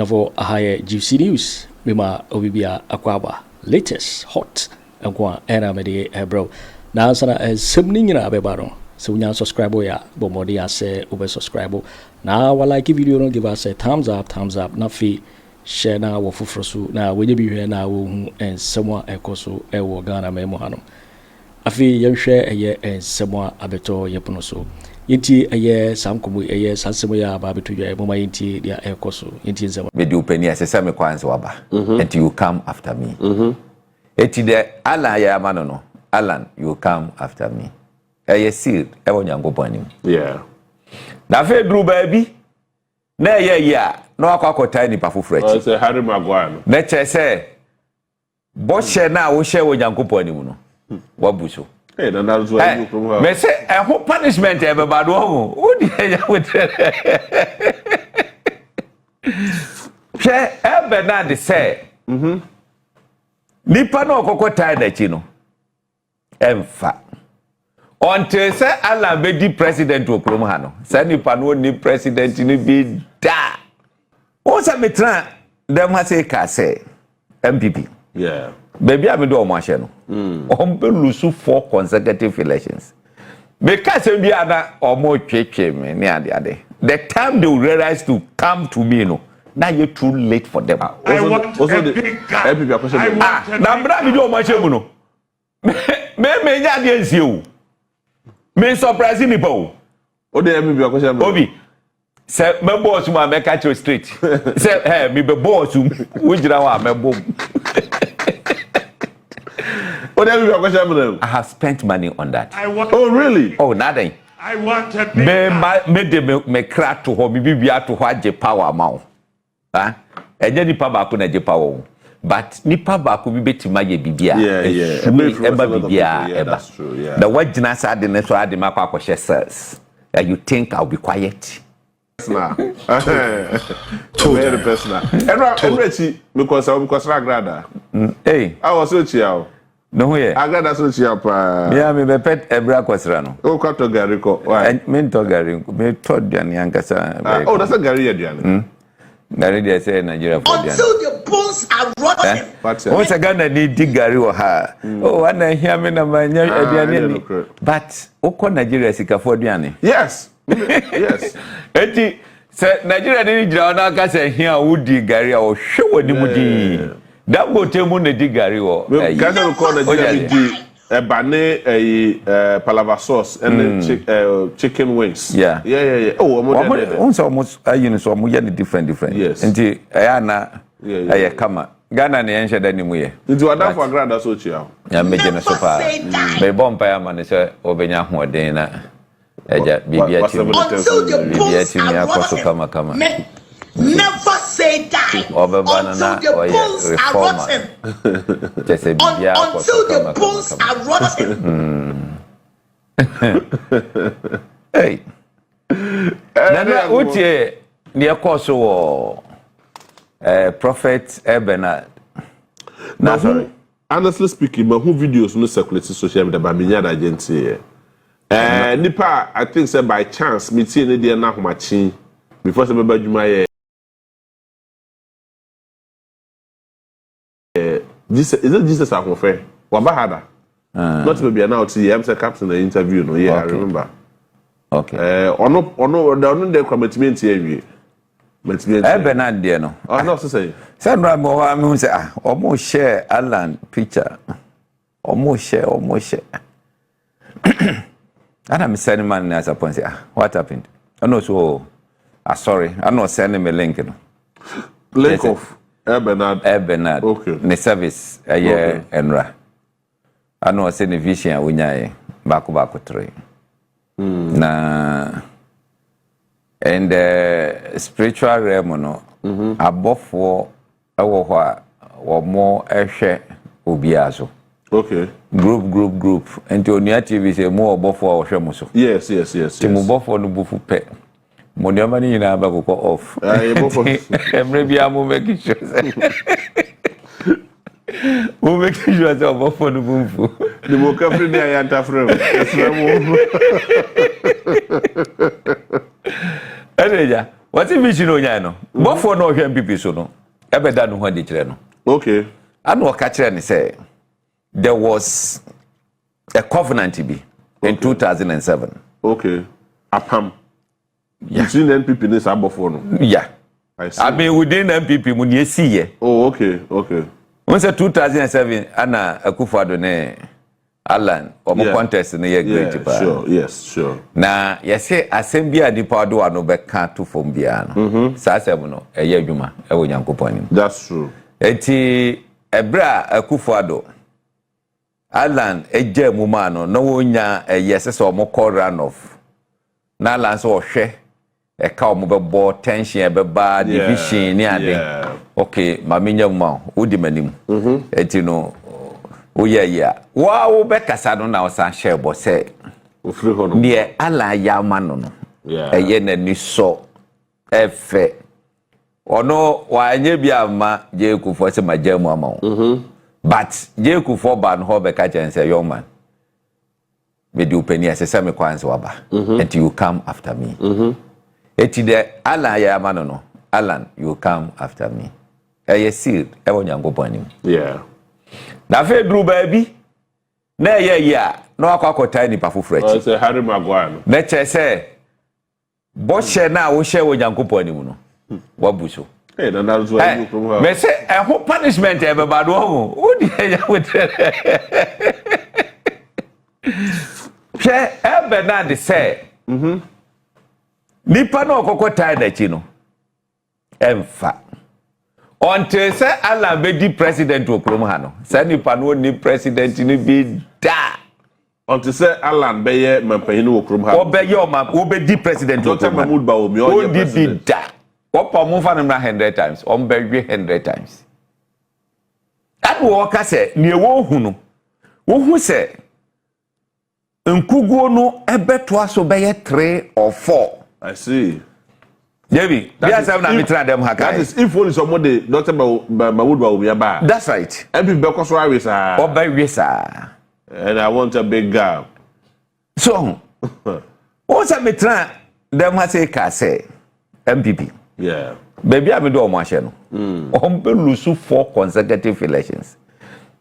for a higher GC News. Mima Obibia Aquaba. Latest, hot, and qua Aremeyaw bro. Now, sana as something in a bebaro. So, we subscribe, ya, Bomodia say, over subscribe. Now, while I give video, don't give us a thumbs up, not fee. Share now, Wofufrosu. Now, when you be here now, and someone Ekoso, Ewo Ghana Memohano. I feel you share a year and someone Abeto Yaponoso. Inti a year, some come a year, Sansamoya, Babitu, Moma Inti, their Ekoso, Inti Zama. Me do penny as a Sammy Quans Waba, and you come after me. Eti de Alan Yamano, Alan, you come after me. A seed, ever young go. Yeah. Now, fair blue baby. Na yeah. No, I tiny pafu fresh. I say Aremeyaw. Nature say, Bómbshell now will share with young company. What bushel? Hey, then that's what you from her. Me say, I hope punishment ever bad one. Who did you with Bernard say, Nipa no koko tired chino. Emfa. Until say Allah be the president to Promohano. Say Nipa no ni president ni be da. Once I metran, them has say MPP. Yeah. Baby, I'm doing my channel. Lose 4 consecutive elections. Because we are or more the time they will realize to come to me, now you're too late for them. I want a big guy. Now, do my channel. Me against you. Me surprising people. Oh, they have a question. Obi. Say, my boss, my make at your street. Say, hey, me be boss, which my boom. I have spent money on that. Oh, really? Oh, nothing. I want a big me crack to home, be to what the power mouth. Ah, and then nipa baku na je power. But nipa baku be to my bibia. Yeah, that's true. Yeah. The what Jina said, the next one, the Mako says, you think I'll be quiet. Now, very personal. And because I grada. Hey, I was so chill. No, yeah, I got so chill. Yeah, me pet ebra kwasrano. Oh, Kwaku Agyarko. Why? Me to Gary, me told Dian Yankasa. Oh, that's a Gary Dian. Gary, they say Nigeria. Until the bones are rotten. Once again, need dig Gary or her. Oh, and I hear me na my but Oko Nigeria sika for Diani. Yes. Yes. Eti say Nigeria didn't drown aka say here would dig Gary or show ni mudi. That go tell mu na dig Gary or. Can I call Nigeria di bane palava sauce and chicken wings. Yeah. Oh, almost so mu ya different. Yes. Enti ayana aye kama. Ghana ne enhye da ni mu ye. Nti wada for grada so chia. Ya meje na so pa. Me bompa ya ma ne se obenya hoden na eja bibia ti mi akoso kama. Never say die until the bones are rotten. Until the bones are rotten. Hey. Nana utie ni akoso wo Prophet Bernard. Now, sorry. Honestly speaking, my whole videos no circulate social media by me agency. Nipa, I think say by chance me see any day na homachi before say baba juma this is it Jesus Akufo Wabahada. Not maybe now see I'm say captain the interview no yeah, okay. I remember. Okay. Ono the commitment here. Bernard there no. Oh no, say. Say no mo ha me say almost share Alan picture. Almost share. And I'm sending man as a point say what happened? I know so sorry. I'm not sending me link no. Link of Bernard. Okay. Ne service aye enra. I know say the vision winya back 3. Na and spiritual realm no abofo ewo ho a wo mo ehwe obiazo. Okay. Group. And to Net2 TV say more abofo hwe mo so. Yes. Ti mo bofo no bufu pe. Mo de mani na ba ko off. Bofo. Emre bia mo make sure. Mo make sure say bofo no bufu. The mo kafri dey ayanta frame. Eneja. What if vision onya no? Before no hwe MPP so no. Ebe da no ho de kire no. Okay. Anu o ka kire ni say there was a covenant to be in 2007. Okay. Apam. Between NPP and Sabofo no. Yeah. I mean within NPP mu nie see ye. Oh, okay. Okay. When say 2007 ana Akufo Addo ne Alan omo contest ne ye great pa. Sure. Yes, sure. Na yese asem bia di pa do anu be ka to fom bia no. Sa asem no eye adwuma e wo Nyankopon nim. That's true. Eti ebra Akufo Addo Alan eje mu ma no na wonya yese so omo call run off. Na Alan so hwe e ka omo be bo tension e be ba division ni ade. Okay, maminya mu odi manim. Eti no oya wa wo be kasa no na osan share bo say Ofri ho no. Ne ala ya ma no no. Eye na ni so efe. Ono wa anye bia ma je kufo se majamu ama wo. But je kufo ban ho be ka chen say young man. Me do penny asese me kwanse waba. And you come after me. Eti de ala ya ma no no. Alan, you come after me. Eye seed e wo Nyankopon anim. Yeah. Na fe dru baabi na ye ya na akwakotai ni pafoforo achi. Oh, say Aremeyaw no. Na che say bo she na wo she wo Nyankopon anim no. Wabuso. Hey, that's what you from her. Me say a whole punishment e be bad wo. Wo di ya wetre. Che e be na de say. Nipa na okokotai na chi no. Emfa. Until say Allah be di president to promo no. Say nipa no ni president ni bi da. Until say Alan be ye mampanyin wo krom ha. Obe ye o ma wo be di president to Dr. Mahamadu Bawumia o ye president. Da. Opa mo fa na 100 times. On be 100 times. That wo ka say ne wo hu no. Wo hu say nkuguo no ebeto aso be ye 3 or 4. I see. Gabby, that is if only somebody Dr. Mahamadu Bawumia ba. That's right. MP be so always and I want a big gap. So, what's a metra them has a case MPP. Yeah. Baby, I'm do my channel. Lose 4 consecutive elections.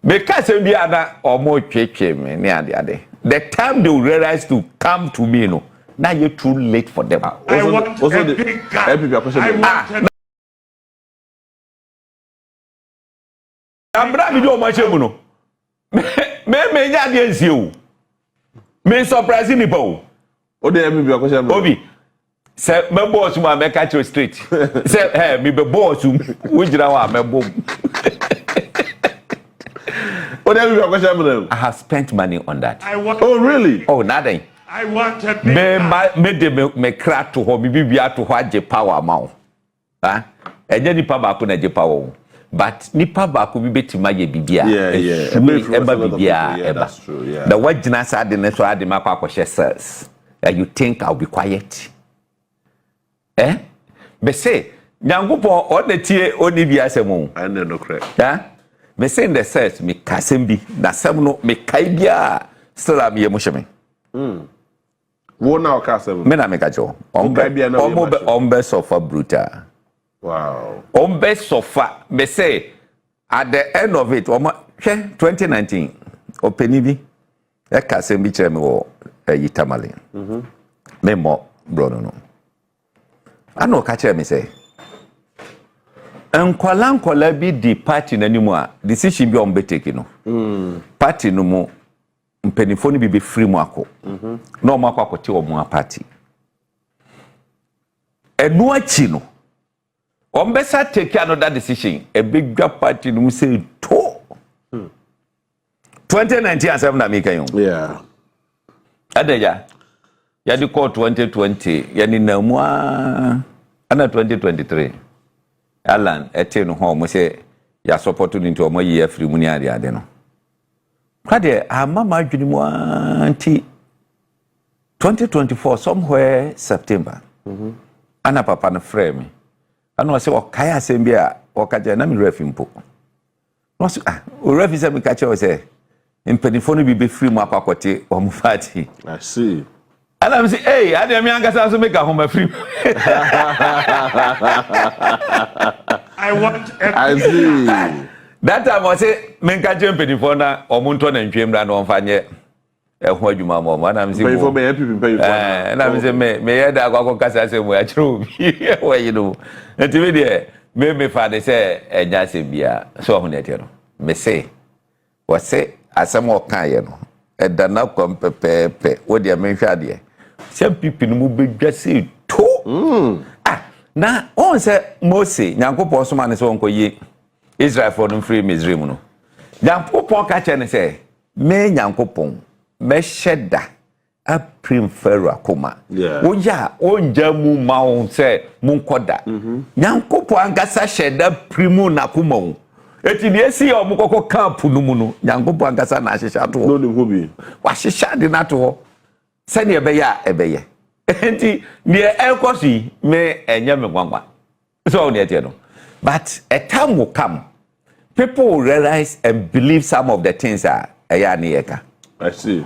Because we are or more cheche me near the other. The time they will realize to come to me, no. Now you're too late for them. I want a big guy. I'm brave do my channel. Me nya de nsie o. Me surprise ni bo. O de me bi akwese Obi. Se me boss mu me catch you straight. Se me be boss mu. Wo gira wa me bom. O de me bi akwese I have spent money on that. Oh really? Oh nothing. I want a big me cra to ho me bibia to ho age power ma o. Ha? Enye nipa ba ko na age power. But nipa ba ko bi betima ye bibia. Yeah. Eba bibia eba. That's true, yeah. The what jina sa de ne so ade makwa kwhye cells. You think I'll be quiet? Be say Nyankopon o de tie oni bi asemo. I know no correct. Yeah? Me say in the cells me kasem bi na sem no me kai bia still am ye mo hye me. Wo na o kasem. Me na me ka jo. Ombe suffer brutal. Wow. Ombe suffer. Me say at the end of it 2019 openi bi e kasem bi kire me wo yitamale. Me mo bro no. Ano ka kire me say enkwala bi di party nanimu a decision bi on be take no. Party no mo mpenifo ni bi free mu akọ. Na o makọ akote o mu party. Enu achi no. Ombesa take another decision. A big gap party no say to. 2019 asem na me kan yo. Yeah. Adeja. Ya di call 2020, ya ni na mu ana 2023. Alan ete no ho mo say ya support ni nti o mo ye free mu ni ade no. Kwade amama adwini mu anti 2024 somewhere September. Ana papa no frame me. Ana say o kai asem bia o ka je na me refi mpo. No say o refi say me ka che o say impenifo no be free mu akwakote o mu party. I see. And I'm say hey, I dey me angasa so make a home free. I want I see. That time I say menka jumping for na omunto na ntwemra na onfanye ehwo adwuma mo na me say for me happy na me say me head akwa kasa say mo ya kire obi we you know ntimi de me fa de say enya se bia so ho na tie no me say we say asem o kan ye no edana kwam pepepe wo de me hwa de se pipi no mu bedwase to na on say Mose nyankopon so ma ne so onkoye Israel for them free Misraim no. Nyankopon ka che ne say me nyankopon me sheda a prim Pharaoh akoma. Wo ya onja mu ma on say mun koda. Nyankopon angasa sheda primu na koma wo. Eti ne esi o mukoko camp no mu no. Nyankopon angasa na hihya to. No ni hobi. Wa hihya de na to. Se ne ebe ya ebeye. Enti ne enkosi me enya me gwangwa. So ne tie no. But a time will come, people will realize and believe some of the things are ayanieka. I see.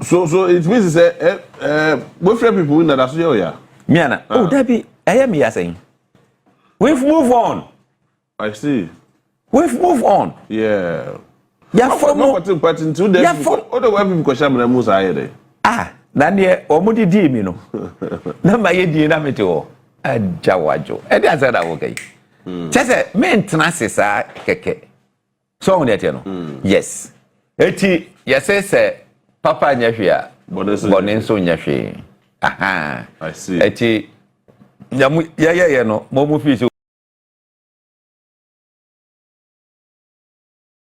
So it means we free people in that so yeah. Miana. Oh, Debbie, I am here saying. We've moved on. I see. We've moved on. Yeah. Yeah, for more. But in 2 days, other way people question me Musa here. Nanye omudi di mi no. Na ma ye di na meteo. Ajawajo. E dey say that okay. Chese maintenance sa keke. So on dey no. Yes. Eti say papa nyahwe a bonenso nyahwe. Aha. I see. Eti nyamu ye no mo mu fi so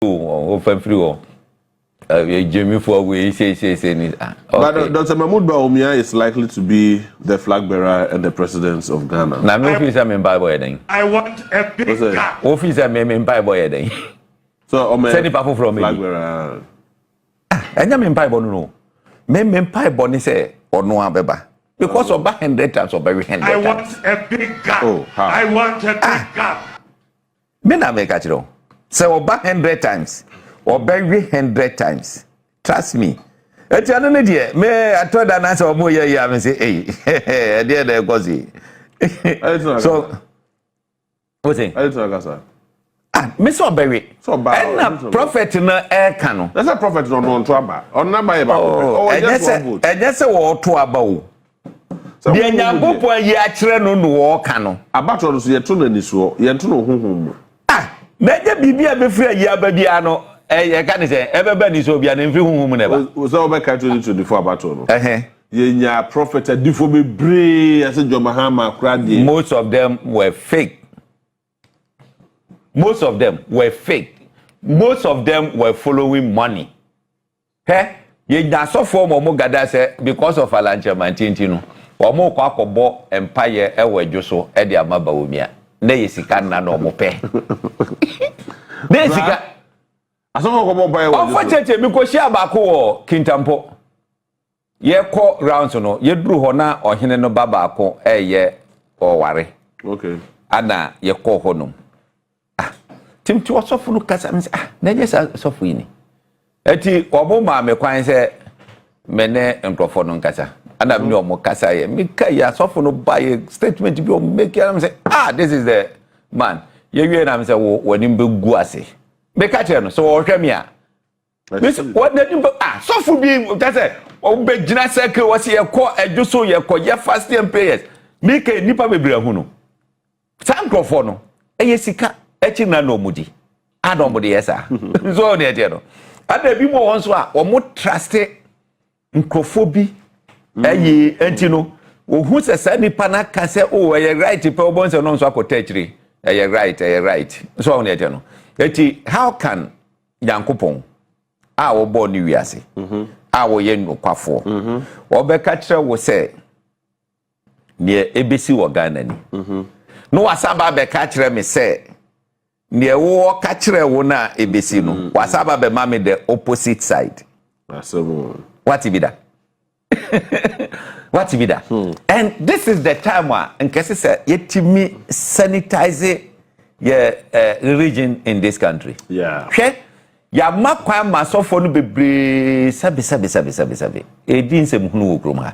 o fan free o. Gyamfi for we say ni. But Dr. Mahamadu Bawumia is likely to be the flag bearer and the president of Ghana. Na me officer me Bible eden. I want a big gap. Officer me Bible eden. So send people from flag bearer. Enya me Bible no. Me Bible ni say ono abeba. Because of 100 times or very 100 I times. want a big gap. Oh, how? I want a big gap. Me na me catch it. Say over 100 times. Or very 100 times. Trust me. Eti anu ne de me Ato da na say omo ye ya me say eh there there go see. So what say? I don't know. Me so very. So bad. And na prophet na e ka no. That's a prophet on to aba. On number e ba. Oh, just say wo to aba o. De nyankopon yi a kire no no wo ka no. Abato no so ye to na ni so, ye to no honhom. Na je bibia be free yi aba bia no. E ka ni say e be ba ni so bia na mfiri honhom ne ba. We say we ka 2024 abato no. Ye nya prophet adifo be bree as Jomahama krade. Most of them were fake. Most of them were fake. Most of them were following money. Ye nya so for mo gada say because of Asante Bediatuo no. Omo kwa akobo empire ewo adwoso e de ama Bawumia. Na yesika na no mo pe. Na yesika aso ko mo buy wo. Ofo cheche mi ko share ba ko wo Kintampo. Ye ko rounds no, ye duru ho na ohene no baba ko eye o ware. Okay. Ana ye ko ho no. Timti osofu no kasa mi na ye sofu yi ni. Eti obo ma me kwan se mene nkrofo no nkasa. Ana mi omo kasa ye mi kai asofu no buy statement bi o make am say this is the man. Ye wie na me say wo ni be gu ase. Me ka che no so wo hwe mi a. This what the sofu bi that say o be gina circle wo se ye ko adwoso ye ko ye fasting and prayers. Mi kai nipa bebre hu no. San nkrofo no eye sika echi na no mudi. Adon mudi yesa. So ne tie no. Ada bi mo won so a o mo trust nkrofo bi eyi enti no ohu se sa nipa na ka se eye right pe obon se no so akotachiri eye right so on ete no enti how can yankopon a wo bo ni wiase a wo ye nukwafo obeka kire wo se ne ebesi wo Ghana ni no wasaba be ka kire me se ne wo ka kire wo na ebesi no wasaba be ma me the opposite side what be that? What be that? And this is the time where in case yet me sanitize religion in this country. Yeah. Okay? Ya makwa masofo no bebre sabi. E din se muhunu okrom ha.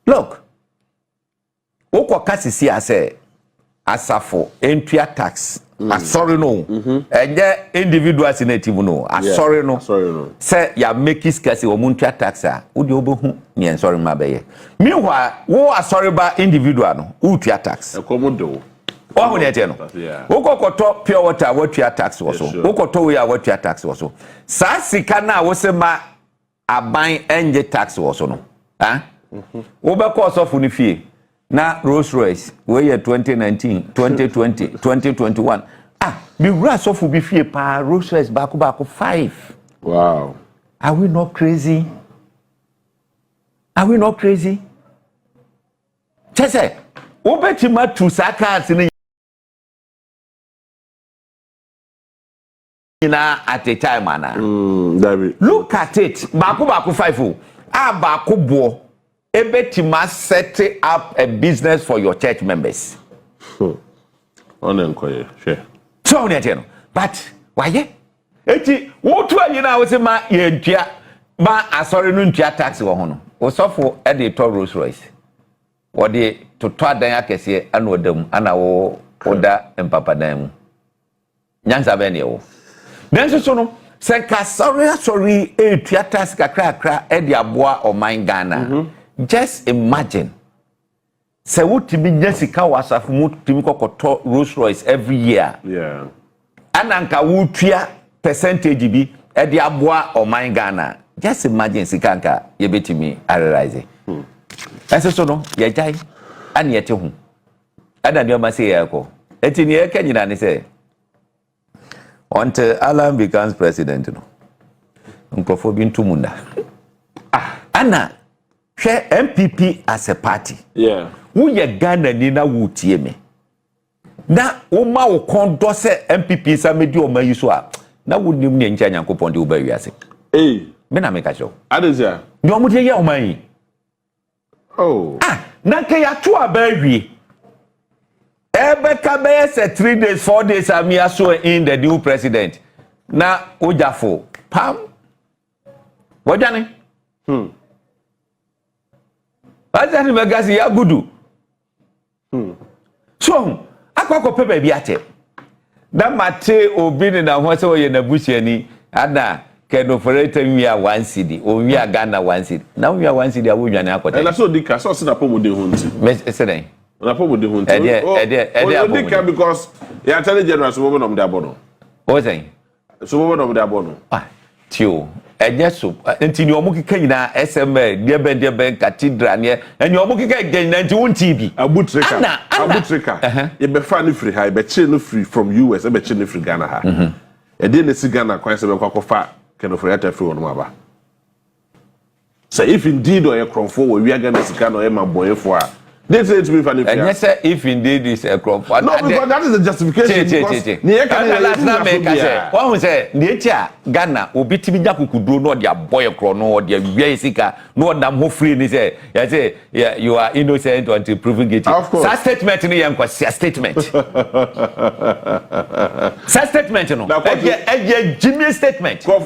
Look. woko kasisi ase asafo entua tax asori no enye individual senative no asori no say ya make skasi o muntua tax a wo de obehu ne ensori ma beye meanwhile wo asori ba individual no utua tax ekomodo ohu ne tie no woko koto pure water watua tax wo so woko we ya watua tax wo so sa sika na wo se ma aban enje tax wo so no ha wo be ko so fu ni fie na Rolls Royce we year 2019 2020 2021 be grass of be fie pa Rolls Royce back 5. Wow, are we not crazy chese obetima to sakas ni at a time ana look at it back 5 back bo ebetima set up a business for your church members. Onenkoye, sure. So no. But why? Eti wo tu ayi na wo se ma ye ntua ma asori no ntua tax wo ho no. Wo sofo e de to Rolls Royce. Wo de to adan akese ana odam ana wo oda empapadan mu. Nyansa be ne wo. Nanso so no se ka sorry etua tax kakra e de aboa o man Ghana. Just imagine. Se wutimi nyesika wasafu mutimi kokoto Rolls Royce every year. Yeah. Ananka wutua percentage bi e de aboa o man Ghana. Just imagine sikanka yebetimi realize. Eso no ye jai ani yete hu. Ada ndio ma say yako. Eti ni eke nyina ni say until Alan becomes president no. Nkofo bi ntumunda. Ana MPP as a party. Yeah. Who ye Ghana ni na wutie me. Na wo ma wo kondo se MPP sa medi o mayi so a na wonim ne ncha Nyankopon de wo ba wiase. Me na me ka cho. Adezia. Ni o mudi ye o mayi. Oh. Na ke ya to aba wie. Ebe ka be se 3 days 4 days amia so in the new president. Na ojafo pam. Wojane. Azani magasi ya gudu. So, akwa pepe bi ate. Na mate obi ni na ho se wo ye na busiani ada Ken Ofori Atta wia 1 cedi. O wia Ghana 1 cedi. Na wia 1 cedi a wo dwane akota. Na so dika so se na pomode ho nti. Me se den. Na pomode ho nti. Ede dika because ya tell general so wo no de abono. O sen. So wo no de abono. Tio. Enye so enti ni omukika nyina SMA debe cathedral ne eni omukika nyina nti wonti bi abutrika ye be fa ni free ha be che no free from US be che no free Ghana ha e dey na si Ghana kwan se be kwakofa Ken Ofori Atta free wonu aba. So if indeed or ye kronfo we Ghana sika no ye maboyefo a they say to me for the and yes if indeed is a crop no because that is the justification ni e kan na make say who say ni a Ghana obi timi jakukuduro no de aboy kro no de awia sika no dam ho free ni say you are innocent until proven guilty. That statement ni yan kwasi statement that statement no e Jimmy statement ya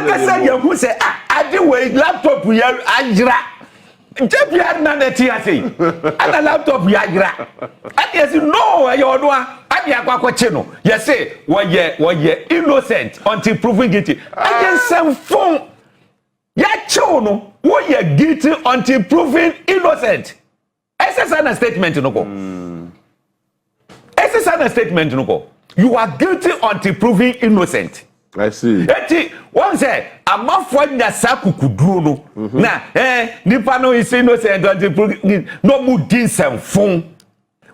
ka say you who say ade we laptop ya ajira Jepia na neti ase. Ana laptop ya gira. Ati ase no ya odwa. Ati akwakoche no. You say we innocent until proven guilty. Against some phone. Ya cho no. We guilty until proven innocent. Ese sana statement no ko. Ese sana statement no ko. You are guilty until proven innocent. I see. Eti one say amafo nya sakukuduro no na nipa no is innocent until no mu din semfon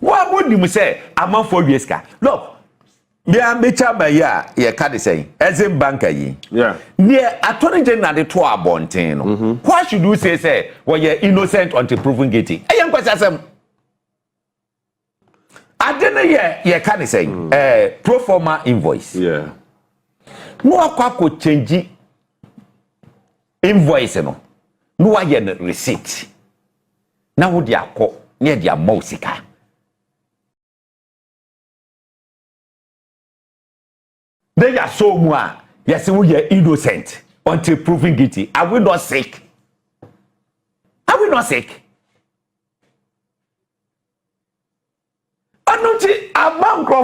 wa mu dim say amafo wieska look me amecha ba ya ye ka de say ezin banker yi yeah near attorney general de to abonten no why should you say we are innocent until proven guilty eyan kwasa asem adene ye ka de say pro forma invoice yeah no akwa change invoice no wa ye na receipt na wo dia akọ na dia mausika they are so mu a yes we are innocent until proven guilty. Are we not sick?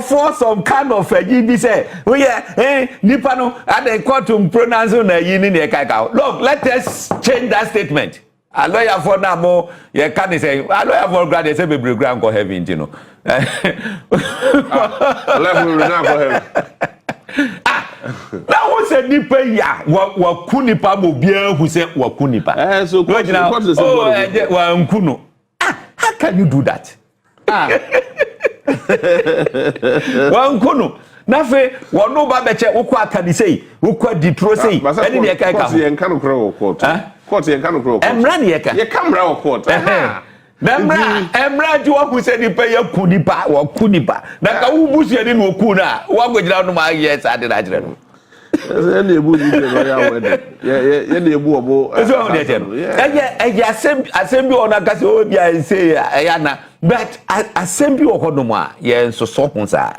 force some kind of a GB say, oh yeah, Nipano, and they call to pronounce on a yin in the cacao. Look, let us change that statement. A lawyer for now more, you can't say, a lawyer for graduates, every program go heaven, you know. That was a nipa ya wa kunipa mo bia who say wa kunipa. So what nkuno. How can you do that? Wa nkuno. Na fe wo no ba beche wo kwa aka ni sei, wo kwa ditro sei. Eni ne kai ka. Ye nka no kro wo court. Court ye nka no kro wo court. Emra ne ye ka. Ye kamra wo court. Emra ji wa ku se ni pe ye kunipa, wo kunipa. Na ka wo busu ye ni no ku na, wa gojira no ma yes ade na jire no. Any ebu you ya wede. Any ebu obo. So on dey tell. Assembly on aka se o bia say ya na, but assembly o hodo mo a ye so so hun sa.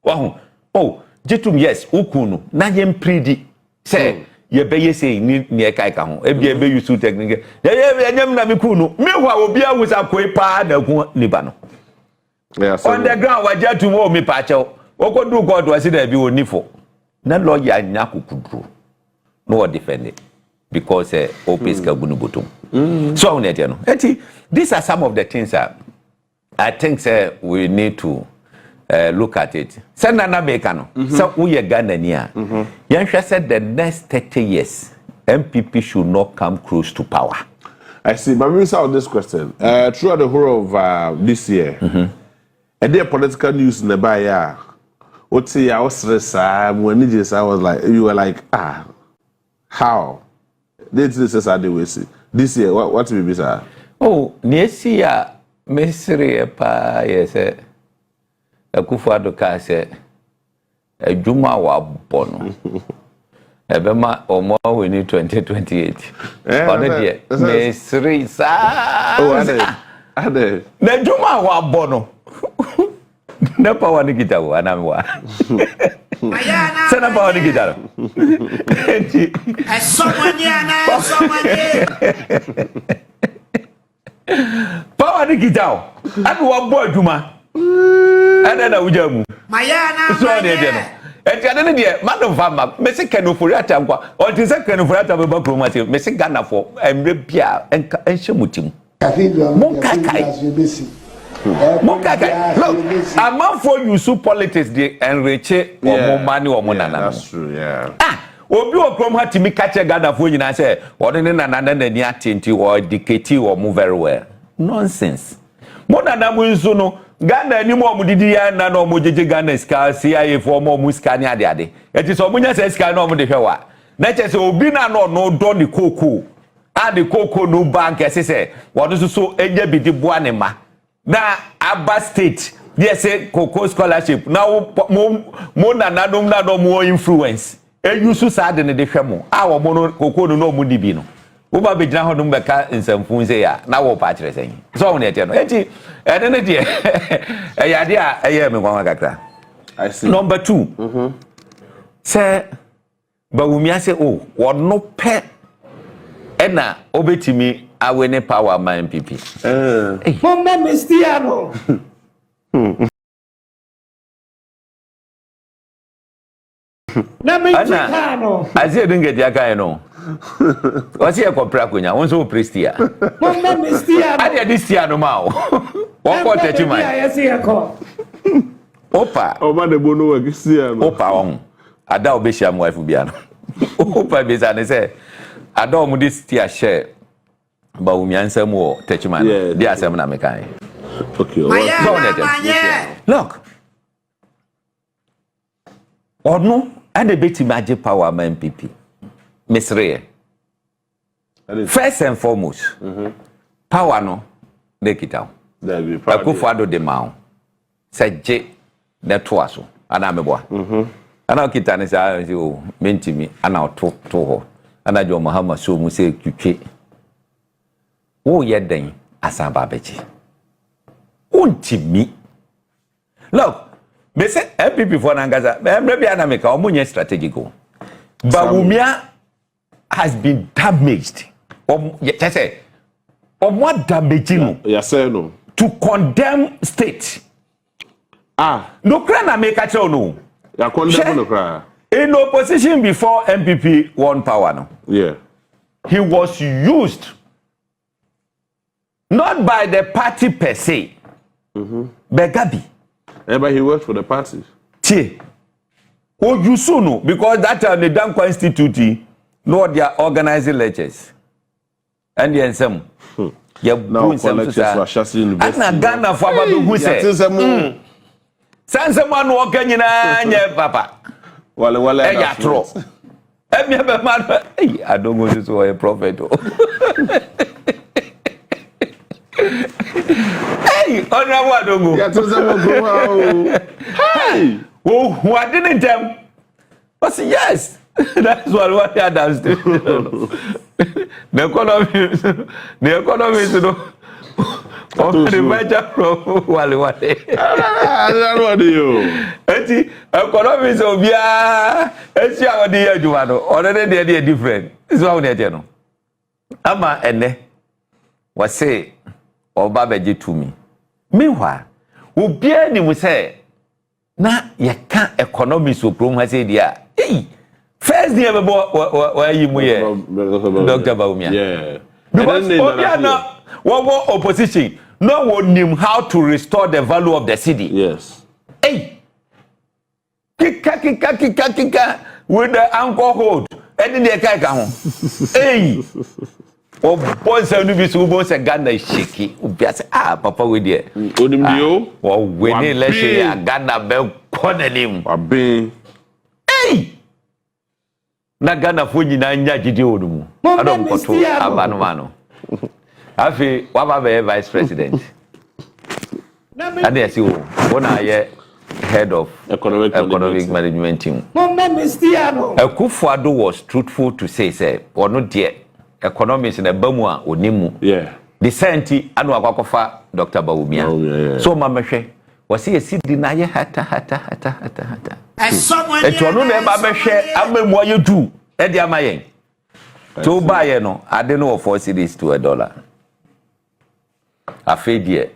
Wa oh, jitum yes, ukunu na ye mpridi say ye be ye say ni e kai ka ho. E bia be use technique. Ye nyam na me kunu. Me hwa obi awusa koi pa na ku nipa no. On the ground wa jatum o me pa chew. Okodu God wa si da bi onifo. Na lawyer nyakukudru no defend it because opeska bunubutum. So on it, you know. These are some of the things I think we need to look at it. Send an Americano. So we are Ghanaian. Yansha said the next 30 years MPP should not come close to power. I see, but we saw this question. Throughout the whole of this year, and there political news in the Baya. I was stressed. When I was like, you were like, how? This is how they will see. This year, what will be, sir? Oh, next year, Mesri pa yes, Akufo Addo ka say, Juma wa bono. Ebema omo we need 2028. Only Mesri sa. Oh, ade. Na Juma wa bono. NAPO wani gitawo anamwa. Sana pa wani gitaro. Pa wani gitawo. Anu wa bo adwuma. Ana na wujamu. Mayana. So ne de no. Enti ade ne de man of fama. Me se Ken Ofori Atta nkwa. O ti se Ken Ofori Atta be ba kromati. Me se Ghana for emre bia enhye mutim. Mon kakai. Look, a man for Owusu politics they enrich or money or money. That's true, yeah. Obi o krom ha timi catch Ghana for nyina say one na nana na ni atenti or dictate or move very well. Nonsense. Mo nana mu nso no Ghana ni mo didi ya na no mo jeje Ghana ska CIA for mo muska ni ade ade. Eti so mo nya say ska no mo de hwewa. Na che say obi na no do ni koko. The koko no bank say what so enye bi di boa ne ma. Na Aba State, yes, Coco scholarship. Now, mo na no more influence. Owusu sad in the Shamo. Our mono Coco no mudibino. Uba be down on Beka in some Funzea. Now, what patch saying. So, on it, and then idea. A idea, I am a I see. Number 2. Sir, Bawumia say, oh, what no pet. Ena, obetimi. I win a power my MPP. Mama Mistiano. Anna, I see I didn't get your guy no. What's here called Prakunya? One so Pristia. Mama Mistiano. I did this year no more. What got that you might? I see a call. Opa. Oh, man, the bono Cristiano. Opa on. Ada Obesham wife Biano. Opa Bezane say, I don't this tia share. Bawumia nsem wo techman dey asem na mekan. Okay. Look. Odno and the beti magic power ma MPP. Misre. First and foremost. Power no dey kita. Akufo Addo de ma. Say je Net2 aso ana meboa. Ana kita ne say o mentimi ana to ho. Ana jo Mahamadu so mu say twitwe. Oh, ye den asaba beji. Untimi. Look, me say MPP for Nangaza, maybe I make a more strategic goal. Bawumia has been damaged. Just say, or what damaging? Yes, sir, no. To condemn state. No cry na make a show no. Ya condemn no cry. In opposition before MPP won power no. Yeah. He was used not by the party per se. But gabby. But he worked for the party. Che. Owusu no because that time the damn constitute no they are organizing lectures. And the ensem. Ya now for lectures for Shasi University. Ana Ghana for Babu who say. Sansa man wo kanyina nye papa. Wale. Ya tro. Emi be man. I don't go to a prophet. Hey, honorable Adongo. Ya tell them go. Hey. Oh, who I didn't tell. But yes. That's what I understand. The economy is no. The major from Wale. I don't know you. Eti economy is obia. Eti awadi ya jumano. Already they are different. This is what we are no. Ama ene was say oba beji to me. Meanwhile, obia ni mu say na ye kan economy so promo say dia. Hey. First day why you Dr. Bawumia. Yeah. Because Obiana what opposition no one knew how to restore the value of the city. Yes. Hey. Kika with the anchor hold. And the kai Hey. Oh boy say no be so boy say Ghana shaky. Obia say papa we there. Onim dio. Oh we need let's say Ghana be konelim. Abi. Hey. Na Ghana fo nyina nya gidi odumu adom koto abanu mano afi waba be vice president and yes you wona ye head of economic management team Akufo Addo was truthful to say ono de economics na bamu a onimu the senti anu akwakofa Dr. Bawumia so mamehwe wasi esidi na ye hata Etuano na eba behwe amemu ayedu e dia mayen to buy no ade no 4 cedis to $1 afedie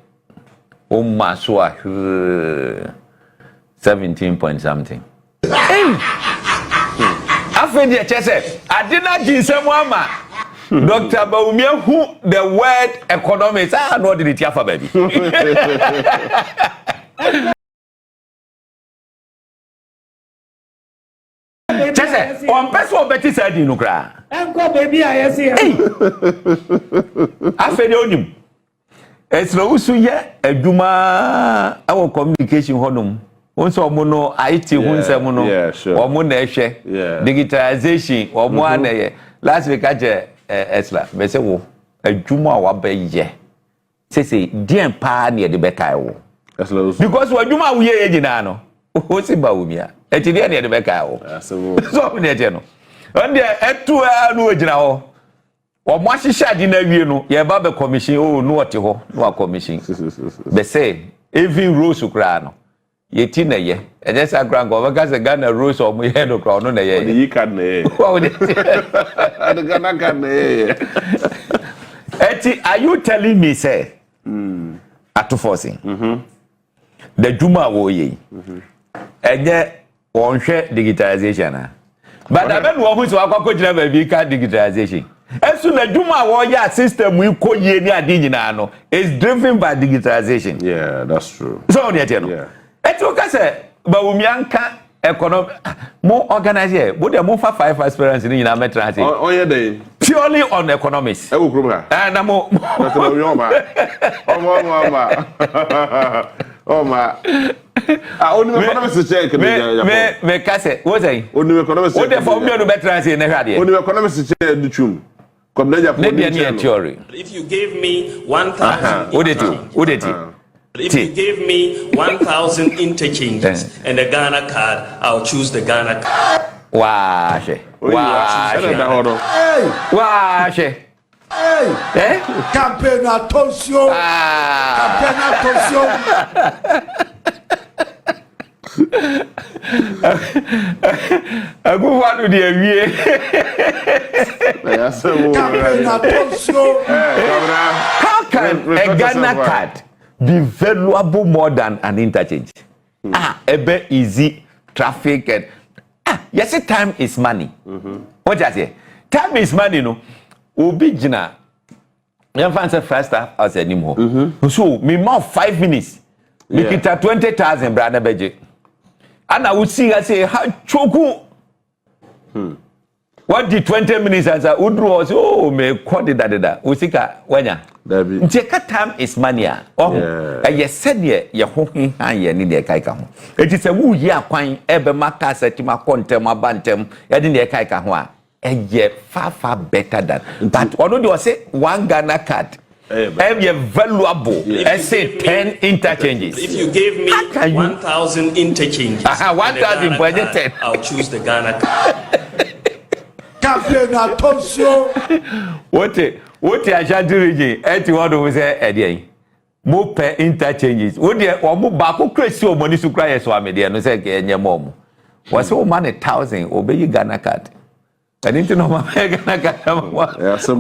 o maso a 17 point something afedie chese ade na ginsemu ama Dr. Bawumia who the word economics no did it afa baby Chese, on person beti sadi no kra. Enko baby ayesi. Afede onim. Esra Owusu ye adwuma our communication honum. Onso omo no IT hunsem no. Omo na ehwe. Digitalization omo anaye. Last week aje Esra, be se wo adwuma wa ba ye. Sese dien pa na de bekai wo. Because adwuma wo ye nyina no. O si Bawumia. Etidi na de bekai wo. So me ne no. Onde etu anu agina ho. Omo ahihya adi na wie no, ye ba be commission o no ote ho, no commission. Be say even rose kra no. Ye ti na ye. Eje sa kra ngo ba se Ghana rose omo ye no kra no na ye. Yi kan na ye. Wa de. Ade Ghana kan na ye. Eti, are you telling me say Ato Forson? The Juma wo ye. Enye wonhwe digitalization but I been wo hu so akwa kojina ba bi ka digitalization. Esu na Juma wo ya system we ko ye ni ade nyina no is driven by digitalization. Yeah, that's true. So on yet no. Etu ka say Bawumia nka economy mo organize bo de mo fa 5 aspirants ni nyina metra say. On ye dey purely on economics. E wo krom ha. Na mo na to we oma. Oma. Only economics check me kase what say? Only economics. What the for me no better say na hwade. Only economics check du chum. Kwabena Agyapong theory. If you gave me 1,000 What did if you gave me 1,000 interchanges and a Ghana card, I'll choose the Ghana card. Washe. Campaign attention. Campaign attention. Akufo Addo de awie. Campaign attention. How can a Ghana card be valuable more than an interchange? ebe easy traffic and yes, time is money. What you say? Time is money, no. Obi jina. You fancy first half as anymore. So me more 5 minutes. Me kita 20,000 brother beje. And I would see I say how choku. What did 20 minutes as I would was me quad that usika wanya. Take time is money. Yes said ye holding hand ye need kaika. It is a woo ya quine ebe maka setima contem abantem yadin ye kaika hoa. Ye far better than but although you say 1 Ghana card valuable say 10 interchanges. If you gave me 1,000 interchanges, 1,000 budgeted, I'll choose the Ghana card. What Asante region? 81 we say Eddie. More per interchanges. What the or back crazy money to cry so I no say Kenya mom. Was so man 1,000 obey Ghana card. I didn't know my Ghana card. So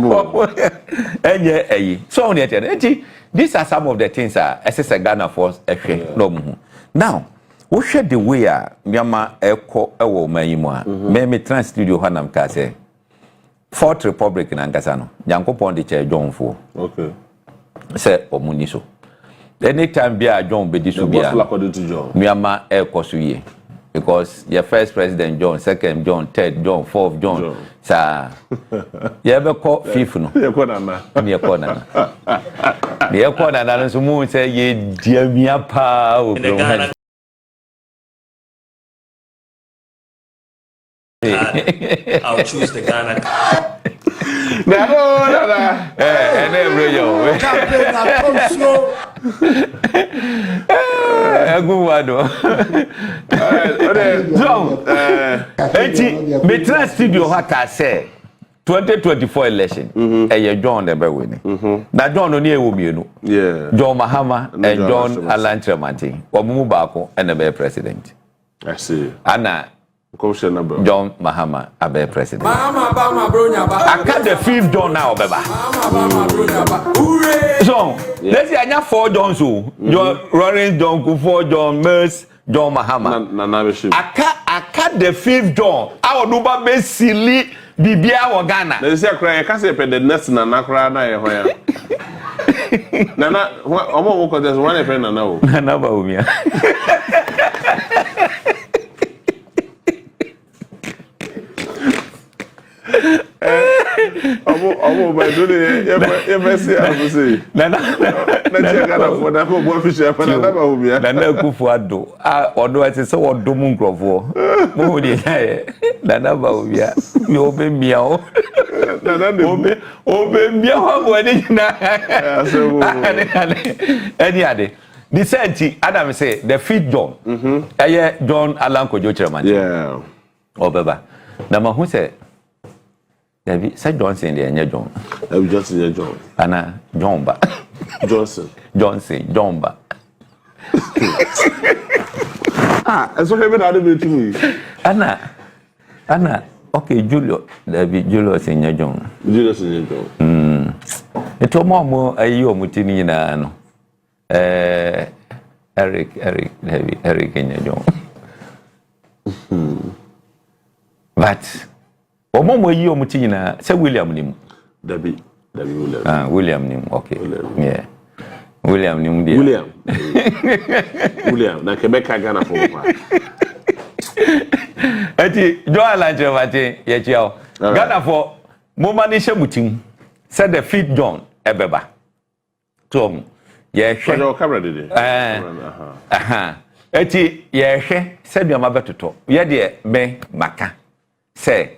these are some of the things SS Ghana force no. Now, what should the way Myanmar Eko Ewo Mayimwa? Me trans studio Hanam Kase. Fourth Republic in Ankasano. Yanko Pondi Chair John Fo. Okay. Say Omuniso. Anytime be a John Bediatuo be according to John. Myanmar Eko Suye. Because your first president John, second John, third John, fourth John. Sir, you ever call fifth no? You call Nana. You call Nana. You call Nana. So mo say ye dear me apa. I'll choose the Ghana card. No. And every yo. Campaign me trust studio haka say 2024 election John never winning. Na John no near womienu. Yeah. John Mahama and John Kyeremanteng. Omumu baako and the president. I see. Anna John Mahama abe president. I cut the 5th John now, beba. So let's say I have 4 Johns. John Lawrence, John Akufo, John Mers, John Mahama. I cut the 5th John. I will do ba silly bibia wa Ghana. They say cry. I can't say the next Nana cry na ye hoya. Nana, omo wo ko just one friend Nana wo. Nana Bawumia. Omo ba do le ye mercy am say. Nana check out for na for boy fish for Nana Bawumia. Nana Akufo Addo. Odo ati se odo mu nkrofo. Mo de Nana Bawumia. Mi obe mia o. Nana obe mia ho bo ni na. Any ade. The senti Adam say the 5th John. John Kojo Kyeremanteng. Yeah. Obeba. Na ma hu say David say Johnson dey enye John. David Johnson dey John. Ana John ba. Johnson ba. Eso hebe na dey to me. Ana okay David Julius enye John. Julius enye John. Eto mo ayi omutini na no. Eric enye John. But omo yi omuti nyina se William nim. David William. William nim. Okay. Yeah. William nim dia. William na Quebec Ghana for pa. Eti Joan Lanchevate ye chiao. Ghana for mo mani shemutim. Said the 5th John ebeba. Tom ye hwe. Your camera did. Eti ye hwe se bia mabetoto. Ye de me maka. Say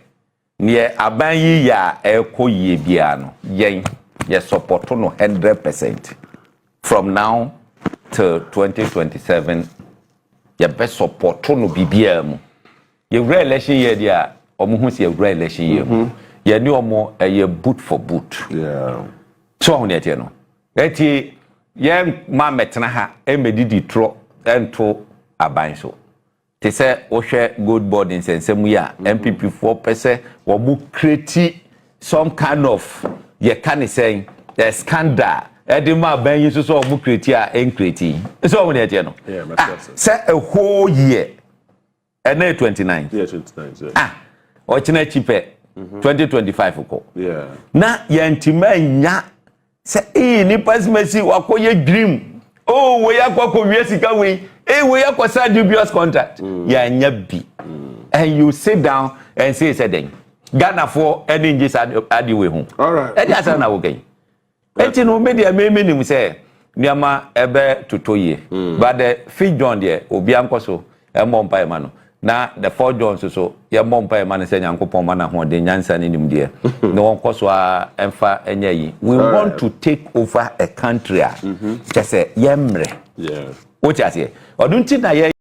near abanyi ya eko ye bia no yen ye support no 100% from now to 2027 ye best support no bibia mu ye re-election year dia omo hu se ye re-election year ye ni omo ye boot for boot. Yeah. So on yet no eti ye ma metena ha emedidi tro ento aban so te say o share good board in sensemu ya MPP 4% wo mu create some kind of ye can say the scandal edema ban yi so omu create a en create so omu ne no say a whole year and 29 yeah 29 ochina chipe 2025 ko na yantima nya say ni pasmesi wakoye dream we yakwa wie sika we we yakwa sa dubious contract ya nya bi and you sit down and say then Ghana for any njis adi we hu all right e dia na wo gen enti no media nim say niama ebe tutoye but the fifth John there obi ankoso e mompa e ma no na the fourth John so ye mompa e ma no say nyankopon ma na ho de nyansa ni nim there no onkoso a emfa enya yi we want to take over a country just say yemre what you say odunti na ye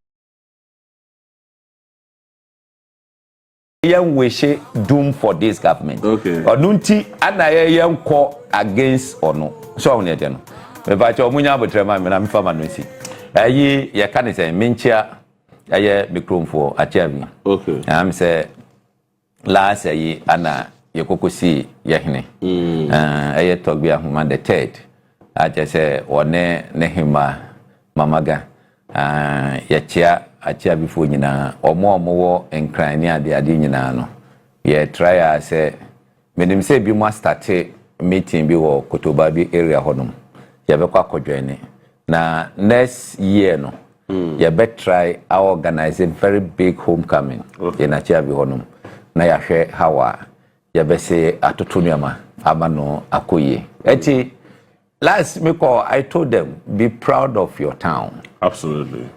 wish doom for this government odunti ana ye nko against ono so on ye no me ba che omunya abotrema me na me fama no si ayi ye ka ne say menchia aye microphone achiavi am say last ayi ana ye kokosi ye hene aye togbi ahoma the third aje say one ne hima mamaga ye chia achiavi fo nyina omo wo enkran ni ade nyina no ye try say menim say bi mo start meeting bi wo Kotoba bi area honum ye be kwa kodwene na next year no ye be try organize a very big homecoming in achiavi honum na ya hwe hawa ye be say atotonuama amano akoye eti last me call I told them be proud of your town absolutely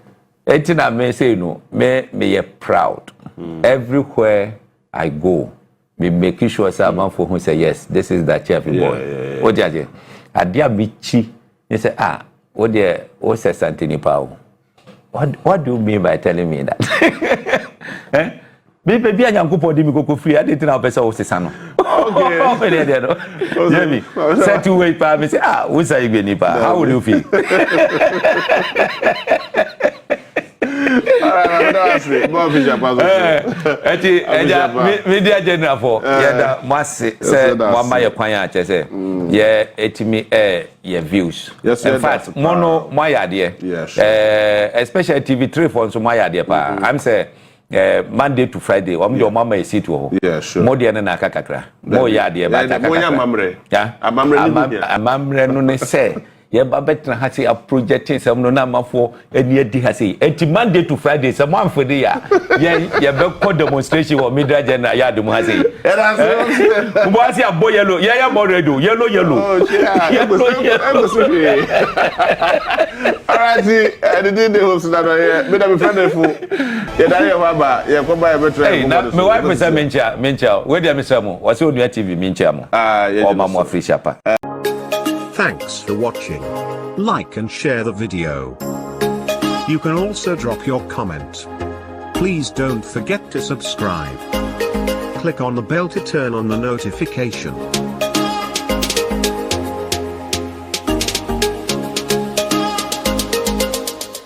eti na me say no me proud everywhere I go me making sure say man for who say yes this is the Achiavi boy o jaje adia bichi you say o there o say Santini Pao what do you mean by telling me that me baby anyankopon di mi koko free I didn't know person o say no okay there no Jimmy set to wait pa me say we say you ni pa how will you feel media general for yeah masse say mama ye kwan ya che say yeah etimi your views in fact mono moyade especially TV3 for so moyade pa I'm say Monday to Friday am your mama e sit wo mo de na kakakra mo yade ba kakakra amamre no ne say ye ba betra ha say a project some no na mafo eni adi ha say enti Monday to Friday some one for the ye be co demonstration or media general ya do mu ha say mo asi abo yellow ye ya mo redo yellow oh all right the day Hopeson Adorye me da me friend fu ye da ye baba ye ko ba ye betra hey na me wife me say mencha we dey me say mo wase Onua TV mencha mo o ma mo free shapa. Thanks for watching. Like and share the video. You can also drop your comment. Please don't forget to subscribe. Click on the bell to turn on the notification.